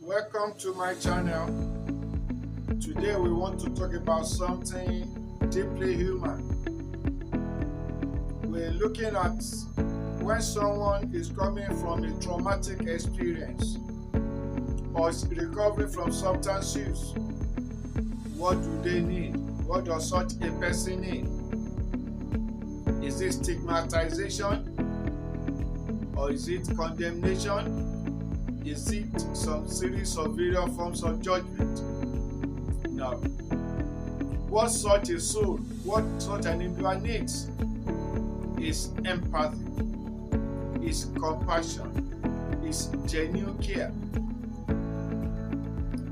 Welcome to my channel. Today we want to talk about something deeply human. We're looking at when someone is coming from a traumatic experience or is recovering from substance use. What do they need? What does such a person need? Is it stigmatization or is it condemnation? Is it some series of various forms of judgment? No. What such a soul, what such an individual needs is empathy, is compassion, is genuine care.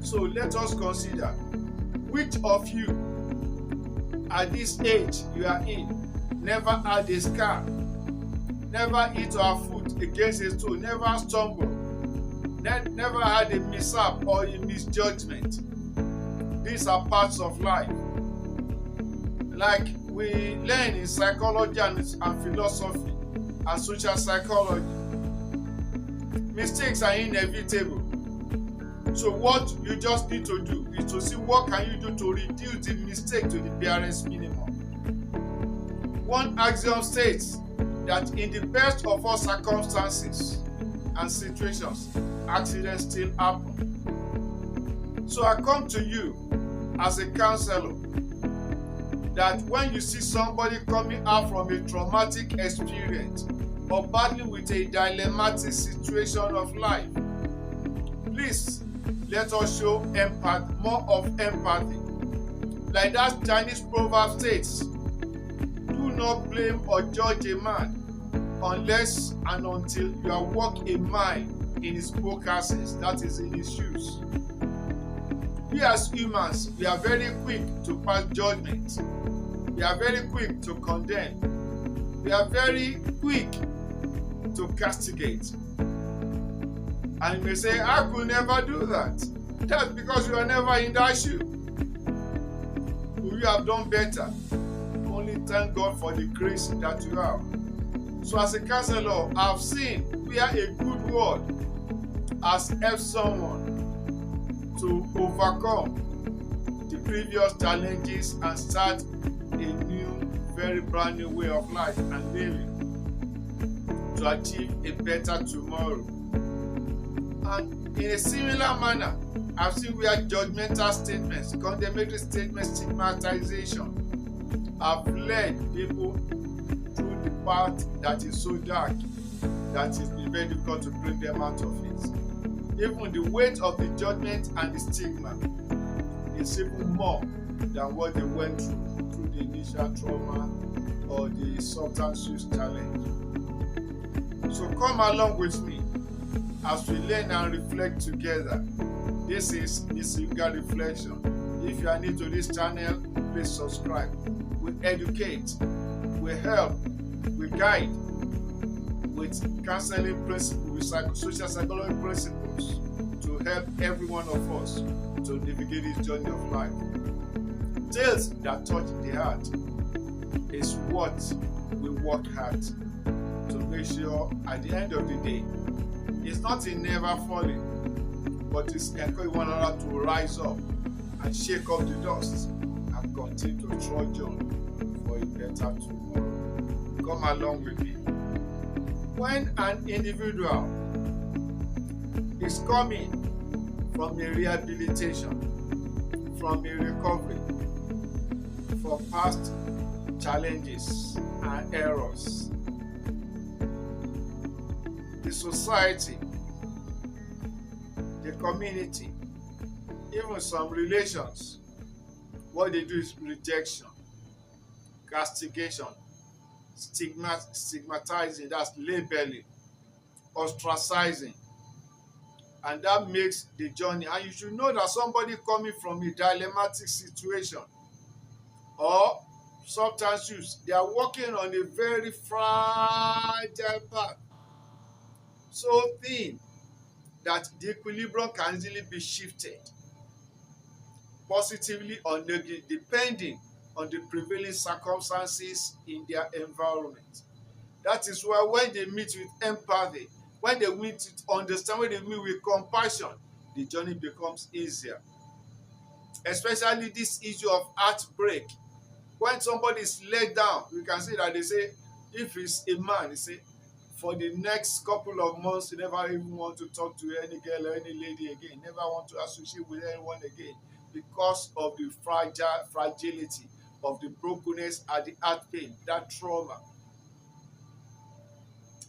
So let us consider which of you at this age you are in never had a scar, never hit our foot against a stone, never stumbled, never had a mishap or a misjudgment. These are parts of life. Like we learn in psychology and philosophy and social psychology, mistakes are inevitable. So what you just need to do is to see what can you do to reduce the mistake to the barest minimum. One axiom states that in the best of all circumstances and situations, accidents still happen. So I come to you as a counselor that when you see somebody coming out from a traumatic experience or battling with a dilemmatic situation of life, please let us show empathy, more of empathy. Like that Chinese proverb states, do not blame or judge a man unless and until you have walked a mile in his moccasins, that is in his shoes. We as humans, we are very quick to pass judgment. We are very quick to condemn. We are very quick to castigate. And you may say, I could never do that. That's because you are never in that shoe. You have done better. Only thank God for the grace that you have. So as a counselor, I've seen where a good word has helped someone to overcome the previous challenges and start a new, very brand new way of life and living to achieve a better tomorrow. And in a similar manner, I've seen where judgmental statements, condemnatory statements, stigmatization have led people through the path that is so dark that it's been very difficult to bring them out of it. Even the weight of the judgment and the stigma is even more than what they went through the initial trauma or the substance use challenge. So come along with me as we learn and reflect together. This is Misinga Reflection. If you are new to this channel, please subscribe. We educate, we help, we guide with counseling principles, with social psychology principles to help every one of us to navigate this journey of life. Tales that touch the heart is what we work hard to make sure at the end of the day, it's not in never falling, but it's encouraging one another to rise up and shake off the dust and continue to trudge on for a better tomorrow. Come along with me. When an individual is coming from a rehabilitation, from a recovery, from past challenges and errors, the society, the community, even some relations, what they do is rejection, castigation, stigmatizing, that's labeling, ostracizing, and that makes the journey. And you should know that somebody coming from a dilemmatic situation or substance use, they are walking on a very fragile path, so thin that the equilibrium can easily be shifted positively or negatively depending on the prevailing circumstances in their environment. That is why when they meet with empathy, when they meet with understanding, when they meet with compassion, the journey becomes easier. Especially this issue of heartbreak. When somebody is let down, you can see that they say, if it's a man, they say, for the next couple of months, he never even want to talk to any girl or any lady again, never want to associate with anyone again because of the fragility of the brokenness and the heart pain, that trauma.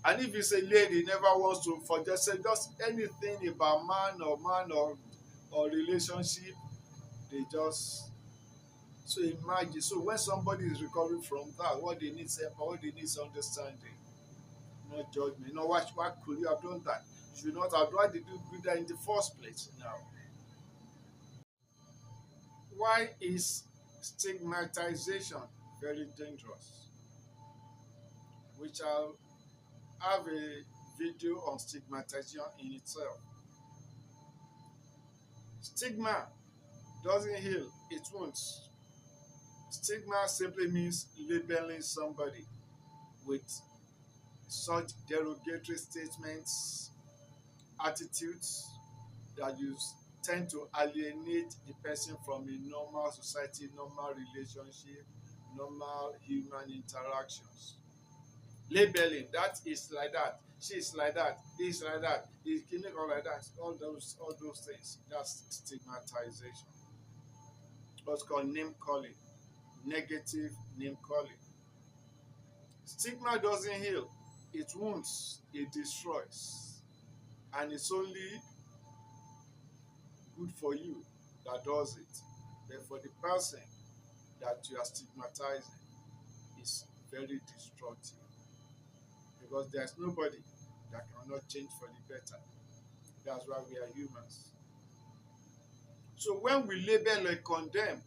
And if it's a lady, never wants to for just say just anything about man or relationship, they just so imagine. So when somebody is recovering from that, what they need is help, what they need is understanding, not judgment. No, why could you have done that? You should not have. Why did you do that in the first place? Now, why is stigmatization very dangerous? Which I'll have a video on stigmatization in itself. Stigma doesn't heal, it won't. Stigma simply means labeling somebody with such derogatory statements, attitudes that you tend to alienate the person from a normal society, normal relationship, normal human interactions. Labeling, that is like that, she is like that, he is like that, he is like that, all those things. That's stigmatization. What's called name calling, negative name calling. Stigma doesn't heal, it wounds, it destroys, and it's only good for you that does it. But for the person that you are stigmatizing, is very destructive because there's nobody that cannot change for the better. That's why we are humans. So when we label or condemn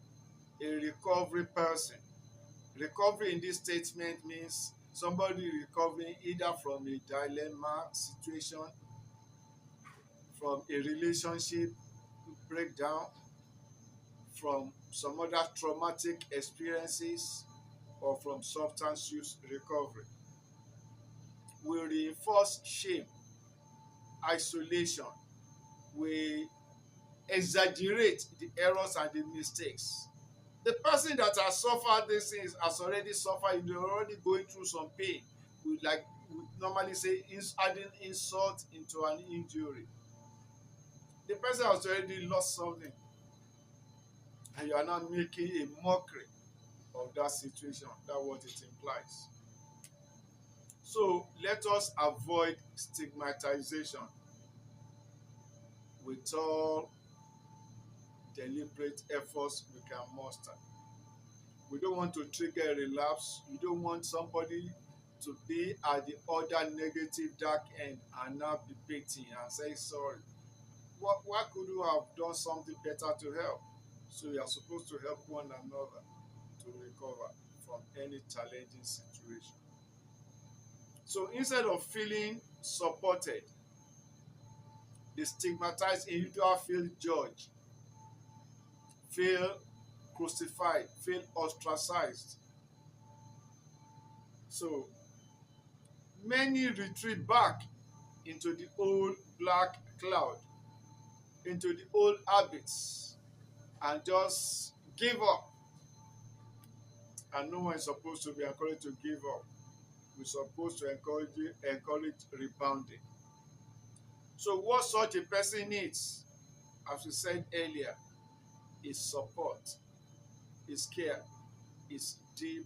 a recovery person, recovery in this statement means somebody recovering either from a dilemma situation, from a relationship breakdown, from some other traumatic experiences, or from substance use recovery. We reinforce shame, isolation. We exaggerate the errors and the mistakes. The person that has suffered these things has already suffered, they're already going through some pain. We normally say, is adding insult into an injury. The person has already lost something, and you are now making a mockery of that situation. That's what it implies. So let us avoid stigmatization with all deliberate efforts we can muster. We don't want to trigger a relapse. You don't want somebody to be at the other negative dark end and now be beating and say sorry. Why could you have done something better to help? So we are supposed to help one another to recover from any challenging situation. So instead of feeling supported, the stigmatized individual feel judged, feel crucified, feel ostracized. So many retreat back into the old black cloud, into the old habits, and just give up. And no one is supposed to be encouraged to give up. We're supposed to encourage rebounding. So what such a person needs, as we said earlier, is support, is care, is deep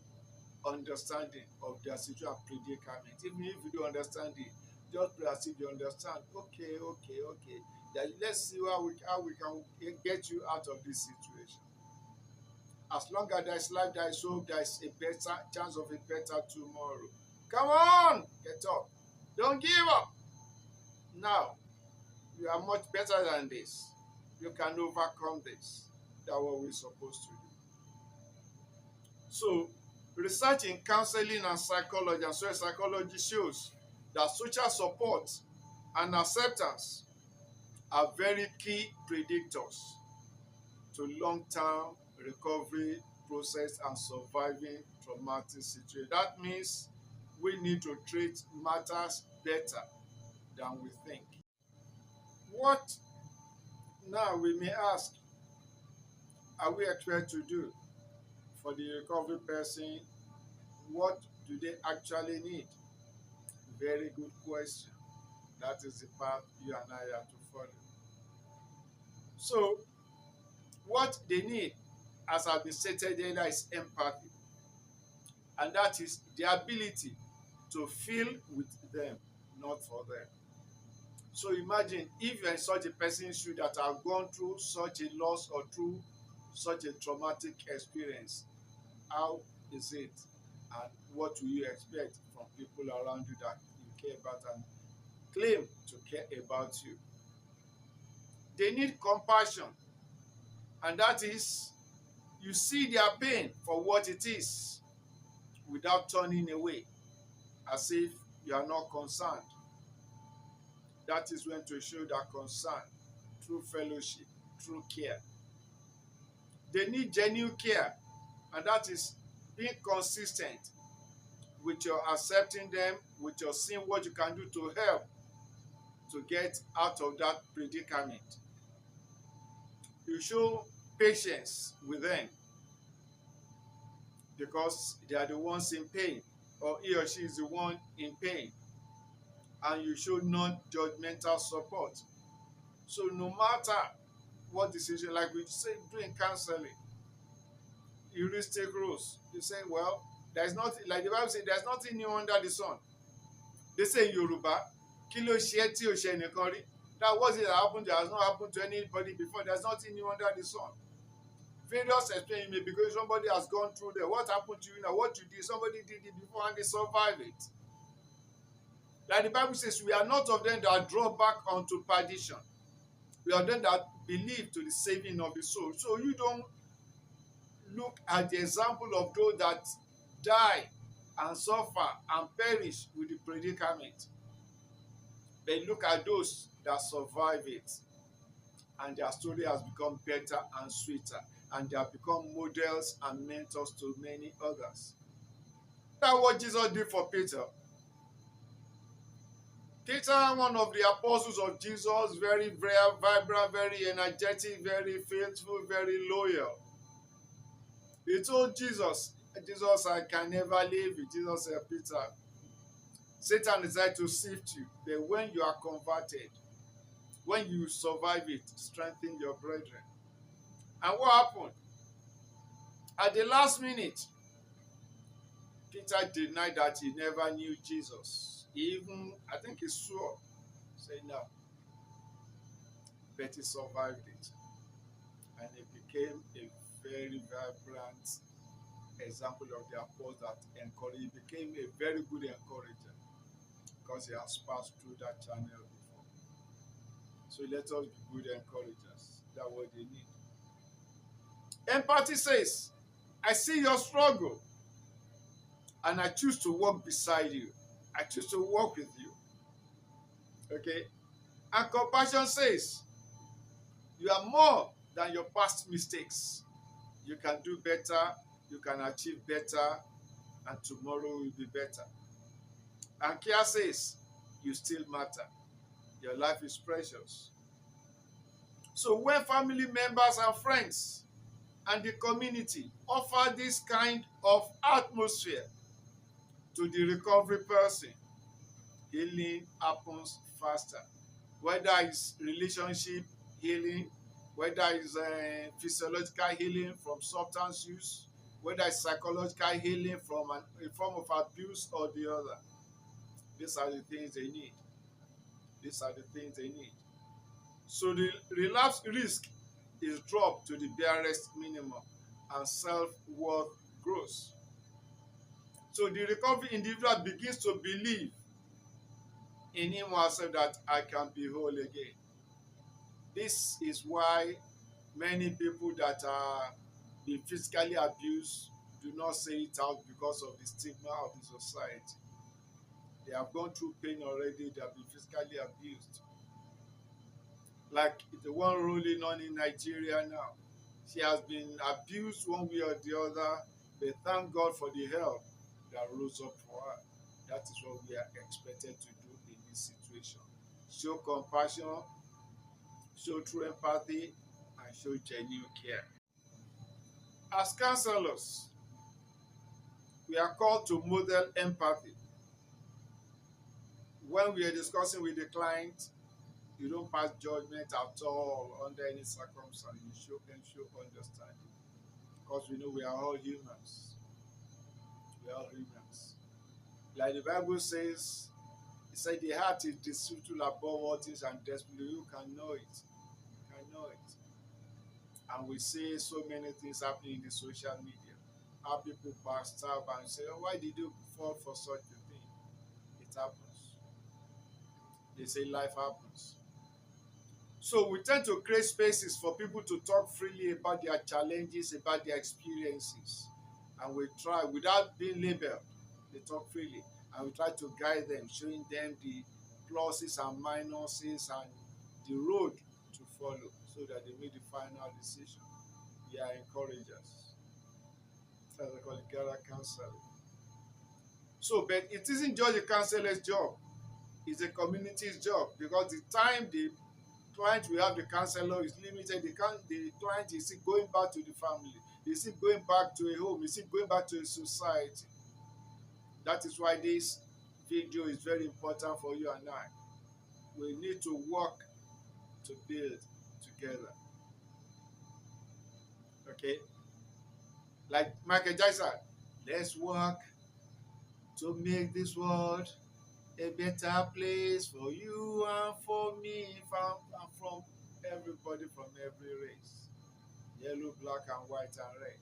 understanding of their situation predicament. Even if you don't understand it, just pray as if you understand. Okay, okay, okay. Then let's see how we can get you out of this situation. As long as there is life, there is hope, there is a better chance of a better tomorrow. Come on, get up. Don't give up. Now, you are much better than this. You can overcome this. That's what we're supposed to do. So, research in counseling and psychology and social psychology shows that social support and acceptance are very key predictors to long-term recovery process and surviving traumatic situation. That means we need to treat matters better than we think. What Now we may ask, are we expected to do for the recovery person? What do they actually need? Very good question. That is the path you and I have to follow. So, what they need, as has been stated earlier, is empathy, and that is the ability to feel with them, not for them. So imagine if you're in such a person's shoe that have gone through such a loss or through such a traumatic experience, how is it, and what do you expect from people around you that you care about and claim to care about you? They need compassion, and that is you see their pain for what it is without turning away as if you are not concerned. That is when to show that concern through fellowship, through care. They need genuine care, and that is being consistent with your accepting them, with your seeing what you can do to help to get out of that predicament. You show patience with them because they are the ones in pain, or he or she is the one in pain, and you show non-judgmental support. So no matter what decision, like we say doing counseling, heuristic rules, you say, well, there's nothing, like the Bible says, there's nothing new under the sun. They say in Yoruba, kí ló ṣe ẹ́ tí ò ṣe ẹnìkan rí? That was it that happened, that has not happened to anybody before. There's nothing new under the sun. Various experiences may, because somebody has gone through there. What happened to you now? What you did, somebody did it before and they survived it. Like the Bible says, we are not of them that draw back unto perdition. We are them that believe to the saving of the soul. So you don't look at the example of those that die and suffer and perish with the predicament. But look at those that survive it, and their story has become better and sweeter, and they have become models and mentors to many others. That's what Jesus did for Peter. Peter, one of the apostles of Jesus, very, very vibrant, very energetic, very faithful, very loyal. He told Jesus, I can never leave you. Jesus said, Peter, Satan decided to sift you, but when you are converted, when you survive it, strengthen your brethren. And what happened? At the last minute, Peter denied that he never knew Jesus. He even, I think he swore, saying no. But he survived it. And he became a very vibrant example of the apostle that encouraged. He became a very good encourager because he has passed through that channel before. So let us be good encouragers. That's what they need. Empathy says, I see your struggle and I choose to walk beside you. I choose to walk with you. Okay? And compassion says, you are more than your past mistakes. You can do better, you can achieve better, and tomorrow will be better. And care says, you still matter. Your life is precious. So when family members and friends and the community offer this kind of atmosphere to the recovery person, healing happens faster. Whether it's relationship healing, whether it's physiological healing from substance use, whether it's psychological healing from a form of abuse or the other. These are the things they need. These are the things they need. So the relapse risk is dropped to the barest minimum and self-worth grows. So the recovery individual begins to believe in him or herself that I can be whole again. This is why many people that are being physically abused do not say it out because of the stigma of the society. They have gone through pain already, they have been physically abused. Like the one ruling on in Nigeria now. She has been abused one way or the other, but thank God for the help that rose up for her. That is what we are expected to do in this situation. Show compassion, show true empathy, and show genuine care. As counselors, we are called to model empathy. When we are discussing with the client, you don't pass judgment at all under any circumstance. You show understanding. Because we know we are all humans. We are all humans. Like the Bible says, it said the heart is deceitful above all things and desperately you can know it. You can know it. And we see so many things happening in the social media. How people backstab and say, oh, why did you fall for such a thing? It happens. They say life happens. So we tend to create spaces for people to talk freely about their challenges, about their experiences. And we try, without being labeled, they talk freely. And we try to guide them, showing them the pluses and minuses and the road to follow so that they make the final decision. We are encouragers. That's what I call it, Gara counseling. So, but it isn't just the counselor's job, it's the community's job because the time the client will have the counselor is limited. The client is still going back to the family, is still going back to a home, is still going back to a society. That is why this video is very important for you and I. We need to work to build together. Okay? Like Michael Jackson, let's work to make this world a better place for you and for me and from everybody from every race. Yellow, black, and white, and red.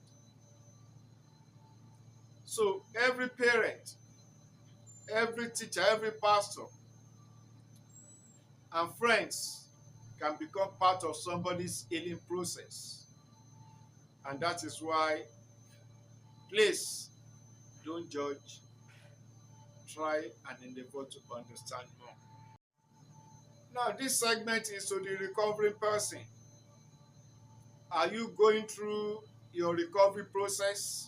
So every parent, every teacher, every pastor, and friends can become part of somebody's healing process. And that is why, please, don't judge, try and endeavor to understand more. Now, this segment is to the recovering person. Are you going through your recovery process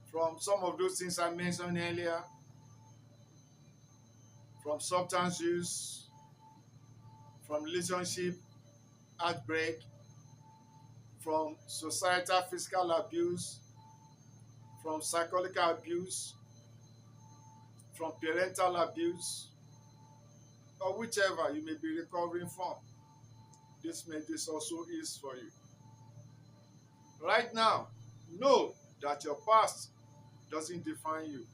from some of those things I mentioned earlier? From substance use, from relationship outbreak, from societal physical abuse, from psychological abuse, from parental abuse, or whichever you may be recovering from. This also is for you. Right now, know that your past doesn't define you.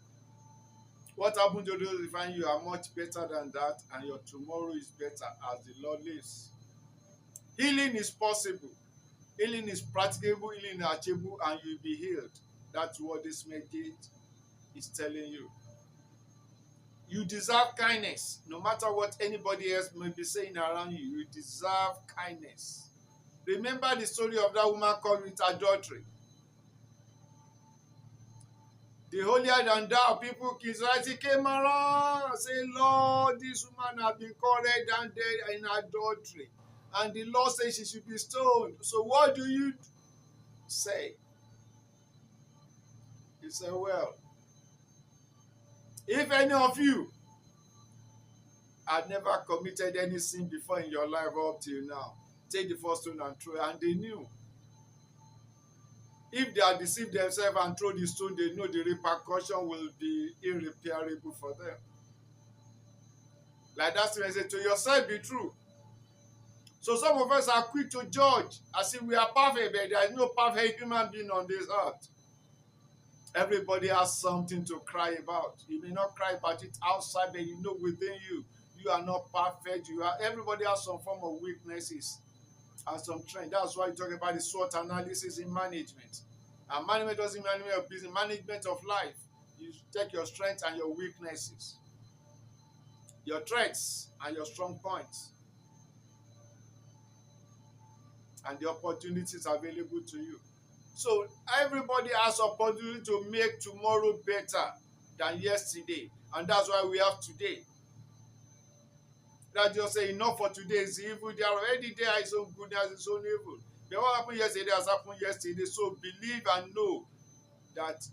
What happened to those define you are much better than that, and your tomorrow is better as the Lord lives. Healing is possible. Healing is practicable, healing is achievable, and you'll be healed. That's what this message is telling you. You deserve kindness. No matter what anybody else may be saying around you, you deserve kindness. Remember the story of that woman caught with adultery. The holier than thou people, Israel came around and said, Lord, this woman has been caught down dead in adultery. And the Lord says she should be stoned. So what do you say? He said, well, if any of you had never committed any sin before in your life up till now, take the first stone and throw it. And they knew. If they had deceived themselves and throw the stone, they know the repercussion will be irreparable for them. Like that statement said, to yourself be true. So some of us are quick to judge as if we are perfect, but there is no perfect human being on this earth. Everybody has something to cry about. You may not cry about it outside, but you know within you, you are not perfect. Everybody has some form of weaknesses and some trend. That's why you talk about the SWOT analysis in management. And management doesn't mean management of business, management of life. You take your strengths and your weaknesses, your traits and your strong points, and the opportunities available to you. So everybody has opportunity to make tomorrow better than yesterday. And that's why we have today. That just say enough for today is evil. There already there is some good, there is some evil. But what happened yesterday has happened yesterday. So believe and know that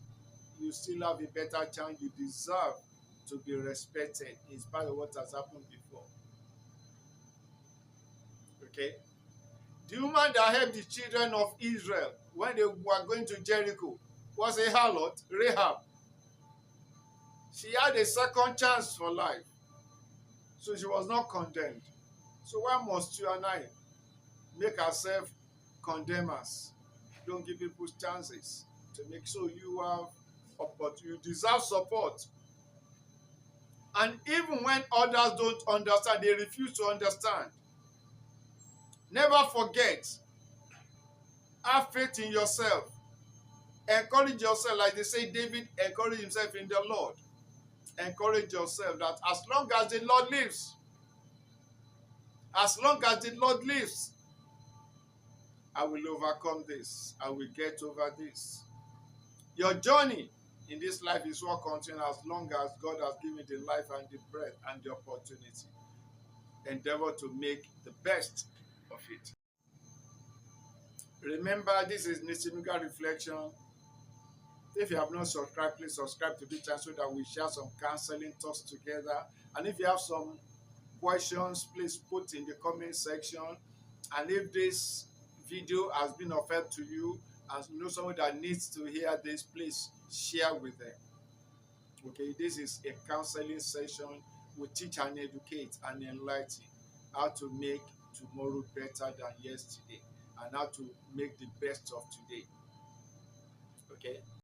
you still have a better chance. You deserve to be respected in spite of what has happened before. Okay? The woman that helped the children of Israel when they were going to Jericho was a harlot, Rahab. She had a second chance for life, so she was not condemned. So why must you and I make ourselves condemners? Don't give people chances to make sure you have you deserve support. And even when others don't understand, they refuse to understand. Never forget, have faith in yourself. Encourage yourself, like they say David encouraged himself in the Lord. Encourage yourself that as long as the Lord lives, as long as the Lord lives, I will overcome this. I will get over this. Your journey in this life is what continues as long as God has given the life and the breath and the opportunity. Endeavor to make the best of it. Remember, this is Nisimica Reflection. If you have not subscribed, please subscribe to the channel so that we share some counseling thoughts together. And if you have some questions, please put in the comment section. And if this video has been of help to you and you know someone that needs to hear this, please share with them. Okay, this is a counseling session. We teach and educate and enlighten how to make tomorrow better than yesterday and how to make the best of today. Okay.